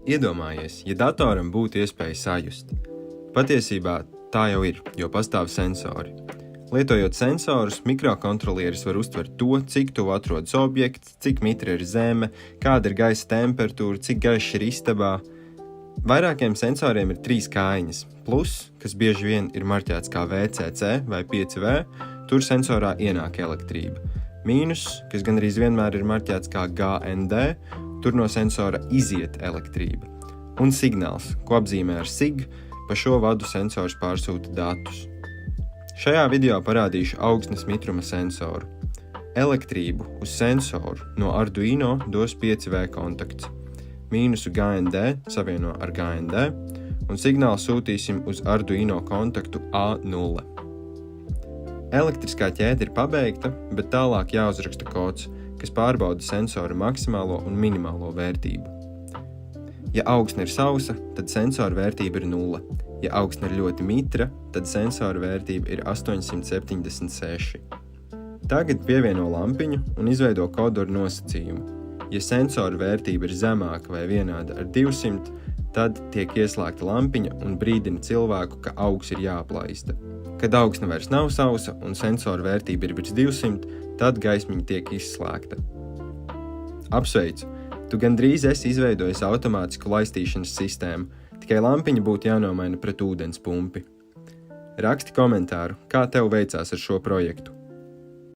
Iedomājies, ja datoram būtu iespēja sajust. Patiesībā tā jau ir, jo pastāv sensori. Lietojot sensorus, mikrokontrolieris var uztvert to, cik tuvu atrodas objekts, cik mitra ir zeme, kāda ir gaisa temperatūra, cik gaišs ir istabā. Vairākiem sensoriem ir 3 kājiņas. Plus, kas bieži vien ir marķēts kā VCC vai 5V, tur sensorā ienāk elektrība. Mīnus, kas gandrīz vienmēr ir marķēts kā GND, tur no sensora iziet elektrība. Un signāls, ko apzīmē ar SIG, pa šo vadu sensors pārsūta datus. Šajā video parādīšu augsnes mitruma sensoru. Elektrību uz sensoru no Arduino dos 5V kontakts. Mīnusu GND savieno ar GND un signālu sūtīsim uz Arduino kontaktu A0. Elektriskā ķēde ir pabeigta, bet tālāk jāuzraksta kods, kas pārbauda sensoru maksimālo un minimālo vērtību. Ja augsne ir sausa, tad sensora vērtība ir 0. Ja augsne ir ļoti mitra, tad sensora vērtība ir 876. Tagad pievieno lampiņu un izveido kodu ar nosacījumu. Ja sensora vērtība ir zemāka vai vienāda ar 200, tad tiek ieslēgta lampiņa un brīdina cilvēku, ka augs ir jāaplaista. Kad augsne vairs nav sausa un sensora vērtība ir virs 200, tad gaismiņa tiek izslēgta. Apsveicu! Tu gandrīz esi izveidojis automātisku laistīšanas sistēmu, tikai lampiņa būtu jānomaina pret ūdens pumpi. Raksti komentāru, kā tev veicās ar šo projektu.